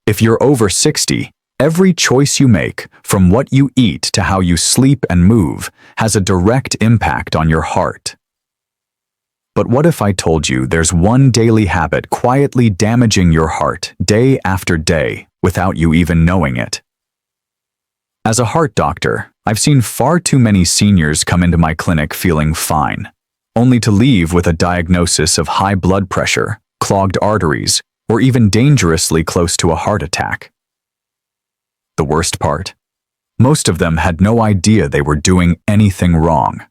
If you're over 60, every choice you make, from what you eat to how you sleep and move, has a direct impact on your heart. But what if I told you there's one daily habit quietly damaging your heart day after day without you even knowing it? As a heart doctor, I've seen far too many seniors come into my clinic feeling fine, only to leave with a diagnosis of high blood pressure, clogged arteries, or even dangerously close to a heart attack. The worst part? Most of them had no idea they were doing anything wrong.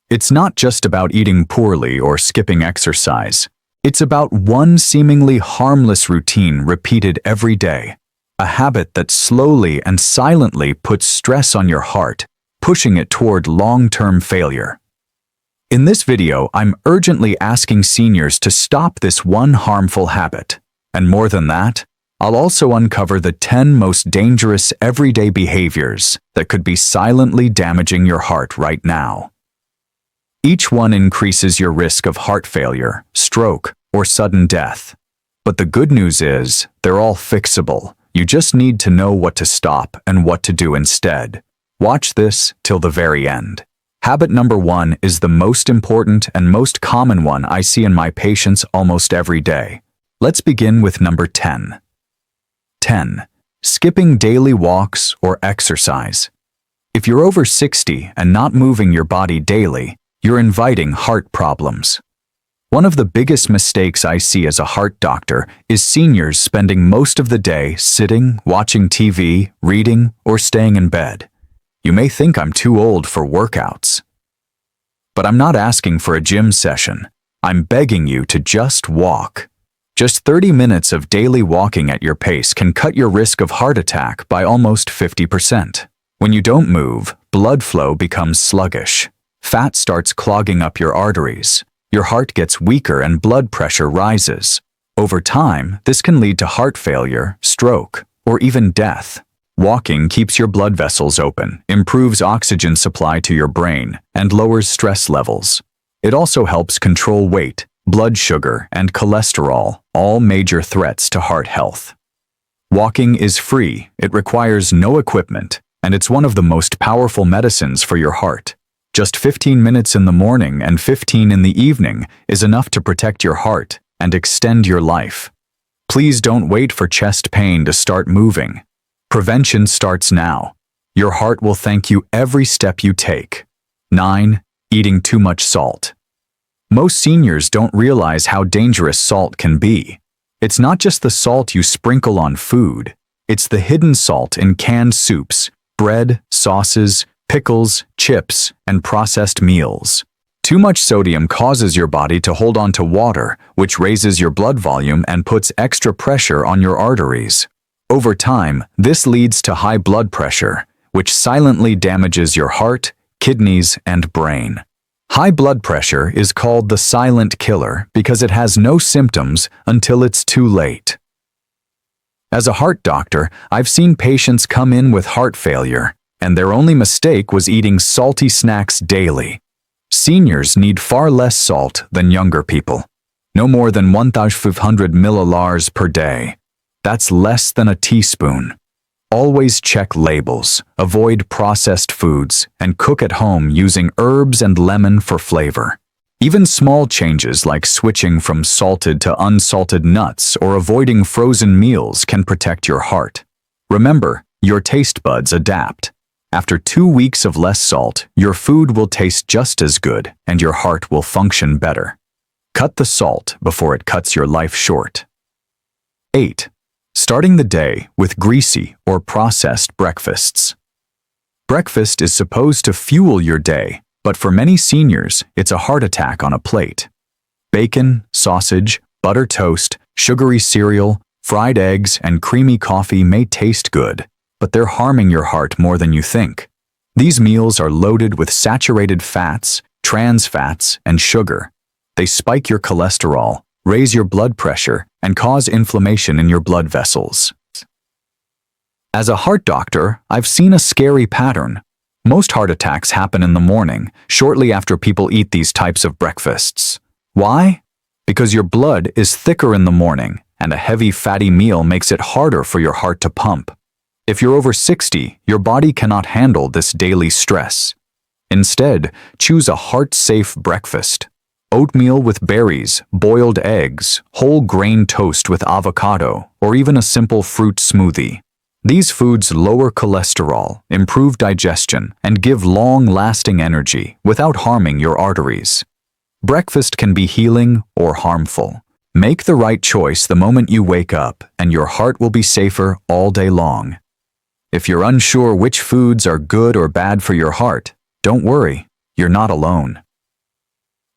It's not just about eating poorly or skipping exercise. It's about one seemingly harmless routine repeated every day, a habit that slowly and silently puts stress on your heart, pushing it toward long-term failure. In this video, I'm urgently asking seniors to stop this one harmful habit. And more than that, I'll also uncover the 10 most dangerous everyday behaviors that could be silently damaging your heart right now. Each one increases your risk of heart failure, stroke, or sudden death. But the good news is, they're all fixable. You just need to know what to stop and what to do instead. Watch this till the very end. Habit number 1 is the most important and most common one I see in my patients almost every day. Let's begin with number 10. 10. Skipping daily walks or exercise. If you're over 60 and not moving your body daily, you're inviting heart problems. One of the biggest mistakes I see as a heart doctor is seniors spending most of the day sitting, watching TV, reading, or staying in bed. You may think I'm too old for workouts. But I'm not asking for a gym session. I'm begging you to just walk. Just 30 minutes of daily walking at your pace can cut your risk of heart attack by almost 50%. When you don't move, blood flow becomes sluggish. Fat starts clogging up your arteries. Your heart gets weaker and blood pressure rises. Over time, this can lead to heart failure, stroke, or even death. Walking keeps your blood vessels open, improves oxygen supply to your brain, and lowers stress levels. It also helps control weight, blood sugar, and cholesterol, all major threats to heart health. Walking is free, it requires no equipment, and it's one of the most powerful medicines for your heart. Just 15 minutes in the morning and 15 in the evening is enough to protect your heart and extend your life. Please don't wait for chest pain to start moving. Prevention starts now. Your heart will thank you every step you take. 9. Eating too much salt. Most seniors don't realize how dangerous salt can be. It's not just the salt you sprinkle on food. It's the hidden salt in canned soups, bread, sauces, pickles, chips, and processed meals. Too much sodium causes your body to hold on to water, which raises your blood volume and puts extra pressure on your arteries. Over time, this leads to high blood pressure, which silently damages your heart, kidneys, and brain. High blood pressure is called the silent killer because it has no symptoms until it's too late. As a heart doctor, I've seen patients come in with heart failure, and their only mistake was eating salty snacks daily. Seniors need far less salt than younger people. No more than 1,500 millilars per day. That's less than a teaspoon. Always check labels, avoid processed foods, and cook at home using herbs and lemon for flavor. Even small changes like switching from salted to unsalted nuts or avoiding frozen meals can protect your heart. Remember, your taste buds adapt. After 2 weeks of less salt, your food will taste just as good and your heart will function better. Cut the salt before it cuts your life short. 8. Starting the day with greasy or processed breakfasts. Breakfast is supposed to fuel your day, but for many seniors, it's a heart attack on a plate. Bacon, sausage, butter toast, sugary cereal, fried eggs, and creamy coffee may taste good, but they're harming your heart more than you think. These meals are loaded with saturated fats, trans fats, and sugar. They spike your cholesterol, raise your blood pressure, and cause inflammation in your blood vessels. As a heart doctor, I've seen a scary pattern. Most heart attacks happen in the morning, shortly after people eat these types of breakfasts. Why? Because your blood is thicker in the morning, and a heavy fatty meal makes it harder for your heart to pump. If you're over 60, your body cannot handle this daily stress. Instead, choose a heart-safe breakfast. Oatmeal with berries, boiled eggs, whole grain toast with avocado, or even a simple fruit smoothie. These foods lower cholesterol, improve digestion, and give long-lasting energy without harming your arteries. Breakfast can be healing or harmful. Make the right choice the moment you wake up, and your heart will be safer all day long. If you're unsure which foods are good or bad for your heart, don't worry, you're not alone.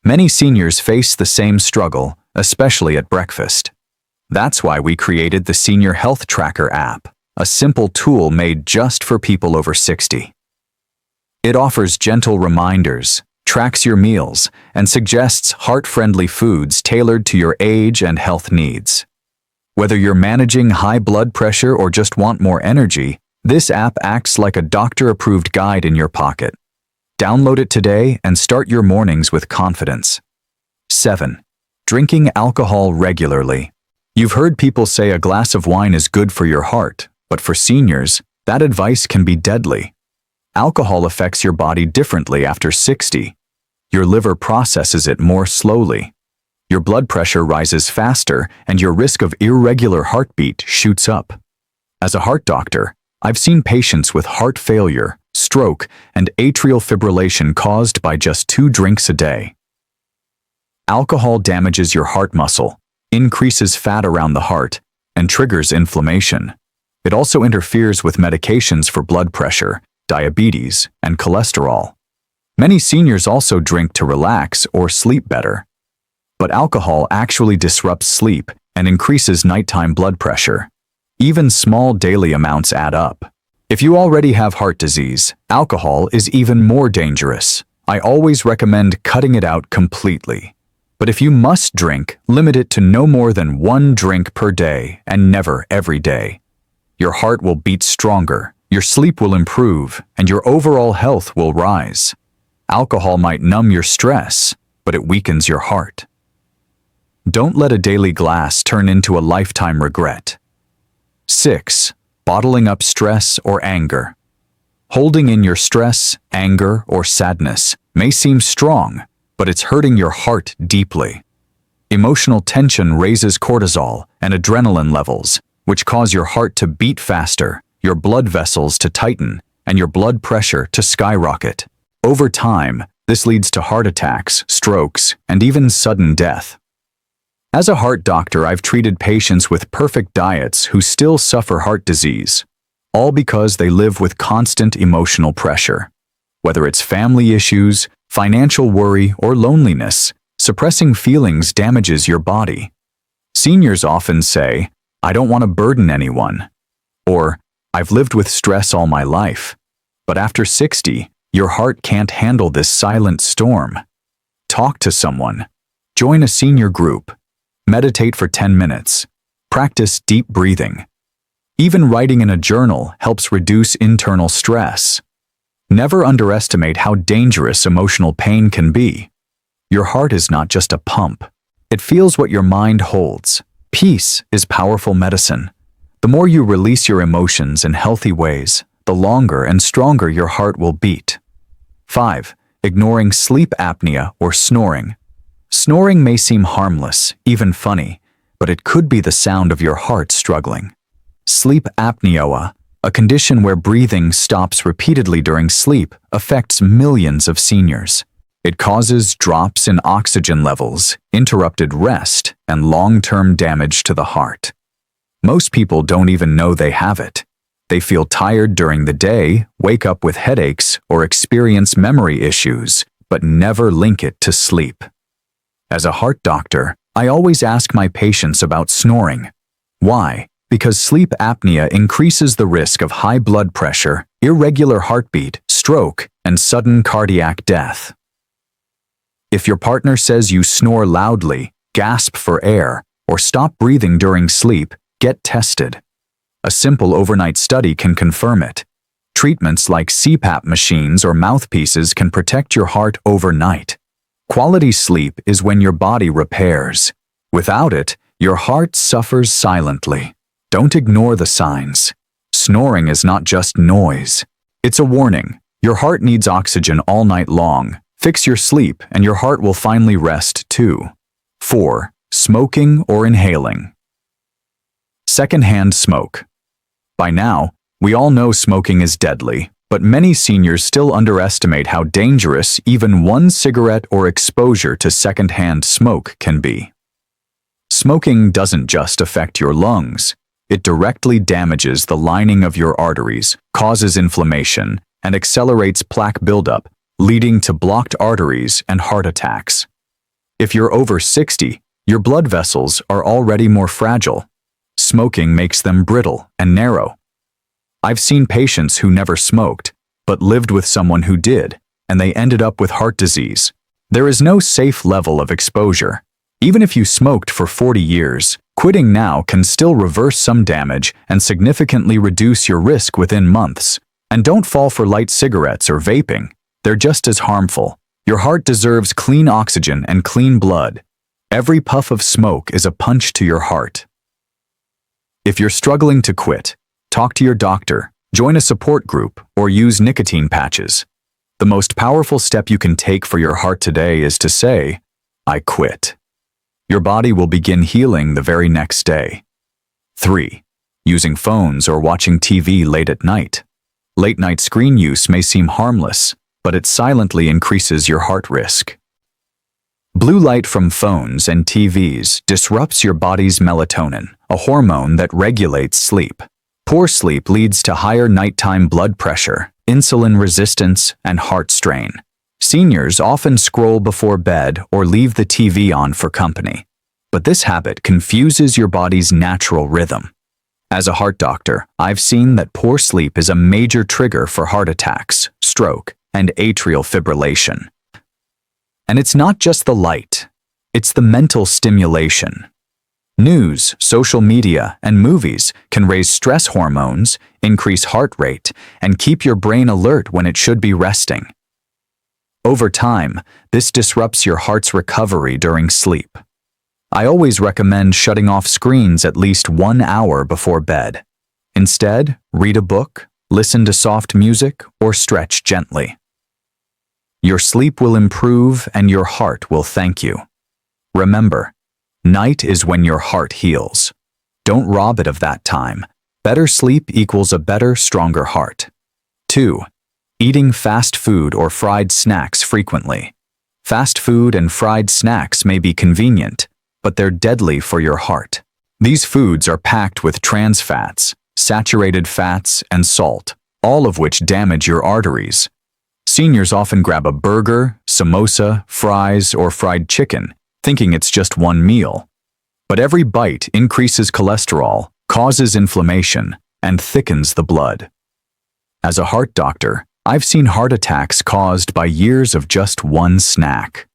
Many seniors face the same struggle, especially at breakfast. That's why we created the Senior Health Tracker app, a simple tool made just for people over 60. It offers gentle reminders, tracks your meals, and suggests heart-friendly foods tailored to your age and health needs. Whether you're managing high blood pressure or just want more energy, this app acts like a doctor-approved guide in your pocket. Download it today and start your mornings with confidence. 7. Drinking alcohol regularly. You've heard people say a glass of wine is good for your heart, but for seniors, that advice can be deadly. Alcohol affects your body differently after 60. Your liver processes it more slowly. Your blood pressure rises faster, and your risk of irregular heartbeat shoots up. As a heart doctor, I've seen patients with heart failure, stroke, and atrial fibrillation caused by just 2 drinks a day. Alcohol damages your heart muscle, increases fat around the heart, and triggers inflammation. It also interferes with medications for blood pressure, diabetes, and cholesterol. Many seniors also drink to relax or sleep better. But alcohol actually disrupts sleep and increases nighttime blood pressure. Even small daily amounts add up. If you already have heart disease, alcohol is even more dangerous. I always recommend cutting it out completely. But if you must drink, limit it to no more than 1 drink per day and never every day. Your heart will beat stronger, your sleep will improve, and your overall health will rise. Alcohol might numb your stress, but it weakens your heart. Don't let a daily glass turn into a lifetime regret. 6. Bottling up stress or anger. Holding in your stress, anger, or sadness may seem strong, but it's hurting your heart deeply. Emotional tension raises cortisol and adrenaline levels, which cause your heart to beat faster, your blood vessels to tighten, and your blood pressure to skyrocket. Over time, this leads to heart attacks, strokes, and even sudden death. As a heart doctor, I've treated patients with perfect diets who still suffer heart disease, all because they live with constant emotional pressure. Whether it's family issues, financial worry, or loneliness, suppressing feelings damages your body. Seniors often say, "I don't want to burden anyone," or "I've lived with stress all my life." But after 60, your heart can't handle this silent storm. Talk to someone. Join a senior group. Meditate for 10 minutes. Practice deep breathing. Even writing in a journal helps reduce internal stress. Never underestimate how dangerous emotional pain can be. Your heart is not just a pump. It feels what your mind holds. Peace is powerful medicine. The more you release your emotions in healthy ways, the longer and stronger your heart will beat. 5. Ignoring sleep apnea or snoring. Snoring may seem harmless, even funny, but it could be the sound of your heart struggling. Sleep apnea, a condition where breathing stops repeatedly during sleep, affects millions of seniors. It causes drops in oxygen levels, interrupted rest, and long-term damage to the heart. Most people don't even know they have it. They feel tired during the day, wake up with headaches, or experience memory issues, but never link it to sleep. As a heart doctor, I always ask my patients about snoring. Why? Because sleep apnea increases the risk of high blood pressure, irregular heartbeat, stroke, and sudden cardiac death. If your partner says you snore loudly, gasp for air, or stop breathing during sleep, get tested. A simple overnight study can confirm it. Treatments like CPAP machines or mouthpieces can protect your heart overnight. Quality sleep is when your body repairs. Without it, Your heart suffers silently. Don't ignore the signs. Snoring is not just noise. It's a warning. Your heart needs oxygen all night long. Fix your sleep and your heart will finally rest too. 4. Smoking or inhaling. Secondhand smoke. By now, we all know smoking is deadly, but many seniors still underestimate how dangerous even one cigarette or exposure to secondhand smoke can be. Smoking doesn't just affect your lungs. It directly damages the lining of your arteries, causes inflammation, and accelerates plaque buildup, leading to blocked arteries and heart attacks. If you're over 60, your blood vessels are already more fragile. Smoking makes them brittle and narrow. I've seen patients who never smoked, but lived with someone who did, and they ended up with heart disease. There is no safe level of exposure. Even if you smoked for 40 years, quitting now can still reverse some damage and significantly reduce your risk within months. And don't fall for light cigarettes or vaping. They're just as harmful. Your heart deserves clean oxygen and clean blood. Every puff of smoke is a punch to your heart. If you're struggling to quit, talk to your doctor, join a support group, or use nicotine patches. The most powerful step you can take for your heart today is to say, "I quit." Your body will begin healing the very next day. 3. Using phones or watching TV late at night. Late-night screen use may seem harmless, but it silently increases your heart risk. Blue light from phones and TVs disrupts your body's melatonin, a hormone that regulates sleep. Poor sleep leads to higher nighttime blood pressure, insulin resistance, and heart strain. Seniors often scroll before bed or leave the TV on for company. But this habit confuses your body's natural rhythm. As a heart doctor, I've seen that poor sleep is a major trigger for heart attacks, stroke, and atrial fibrillation. And it's not just the light, it's the mental stimulation. News, social media, and movies can raise stress hormones, increase heart rate, and keep your brain alert when it should be resting. Over time, this disrupts your heart's recovery during sleep. I always recommend shutting off screens at least 1 hour before bed. Instead, read a book, listen to soft music, or stretch gently. Your sleep will improve and your heart will thank you. Remember, night is when your heart heals. Don't rob it of that time. Better sleep equals a better, stronger heart. 2. Eating fast food or fried snacks frequently. Fast food and fried snacks may be convenient, but they're deadly for your heart. These foods are packed with trans fats, saturated fats, and salt, all of which damage your arteries. Seniors often grab a burger, samosa, fries, or fried chicken, thinking it's just one meal. But every bite increases cholesterol, causes inflammation, and thickens the blood. As a heart doctor, I've seen heart attacks caused by years of just one snack.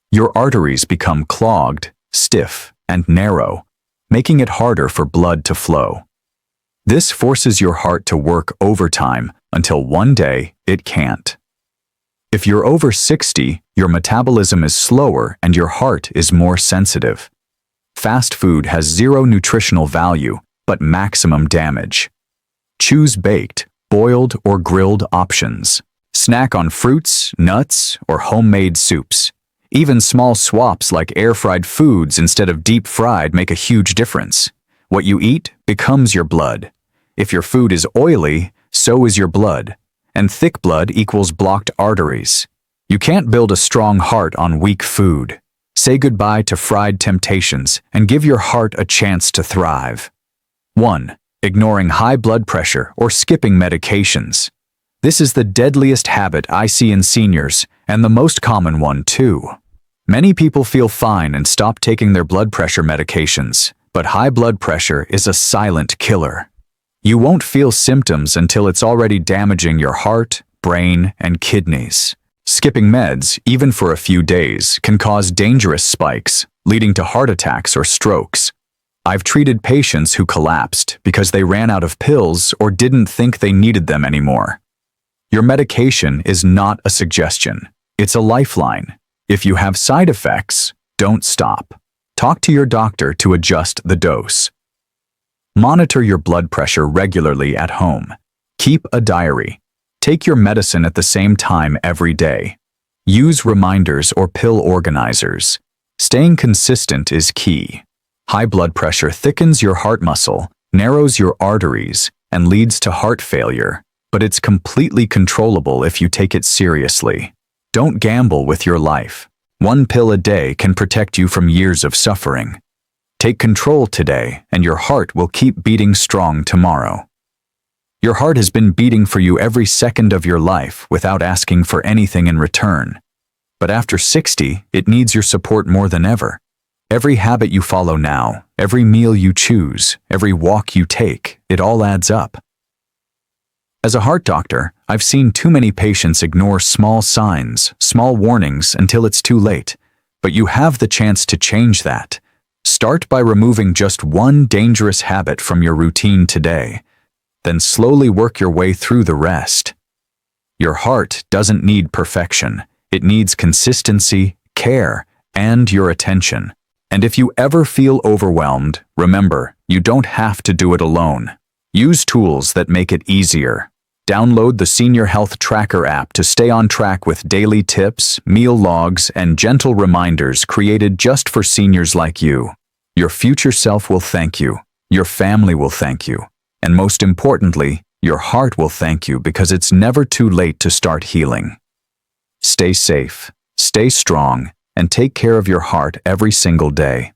Your arteries become clogged, stiff, and narrow, making it harder for blood to flow. This forces your heart to work overtime until one day it can't. If you're over 60, your metabolism is slower and your heart is more sensitive. Fast food has zero nutritional value, but maximum damage. Choose baked, boiled, or grilled options. Snack on fruits, nuts, or homemade soups. Even small swaps like air-fried foods instead of deep-fried make a huge difference. What you eat becomes your blood. If your food is oily, so is your blood. And thick blood equals blocked arteries. You can't build a strong heart on weak food. Say goodbye to fried temptations and give your heart a chance to thrive. 1. Ignoring high blood pressure or skipping medications. This is the deadliest habit I see in seniors, and the most common one too. Many people feel fine and stop taking their blood pressure medications, but high blood pressure is a silent killer. You won't feel symptoms until it's already damaging your heart, brain, and kidneys. Skipping meds, even for a few days, can cause dangerous spikes, leading to heart attacks or strokes. I've treated patients who collapsed because they ran out of pills or didn't think they needed them anymore. Your medication is not a suggestion. It's a lifeline. If you have side effects, don't stop. Talk to your doctor to adjust the dose. Monitor your blood pressure regularly at home. Keep a diary. Take your medicine at the same time every day. Use reminders or pill organizers. Staying consistent is key. High blood pressure thickens your heart muscle, narrows your arteries, and leads to heart failure, but it's completely controllable if you take it seriously. Don't gamble with your life. One pill a day can protect you from years of suffering. Take control today, and your heart will keep beating strong tomorrow. Your heart has been beating for you every second of your life without asking for anything in return. But after 60, it needs your support more than ever. Every habit you follow now, every meal you choose, every walk you take, it all adds up. As a heart doctor, I've seen too many patients ignore small signs, small warnings until it's too late. But you have the chance to change that. Start by removing just one dangerous habit from your routine today. Then slowly work your way through the rest. Your heart doesn't need perfection. It needs consistency, care, and your attention. And if you ever feel overwhelmed, remember, you don't have to do it alone. Use tools that make it easier. Download the Senior Health Tracker app to stay on track with daily tips, meal logs, and gentle reminders created just for seniors like you. Your future self will thank you. Your family will thank you. And most importantly, your heart will thank you because it's never too late to start healing. Stay safe, stay strong, and take care of your heart every single day.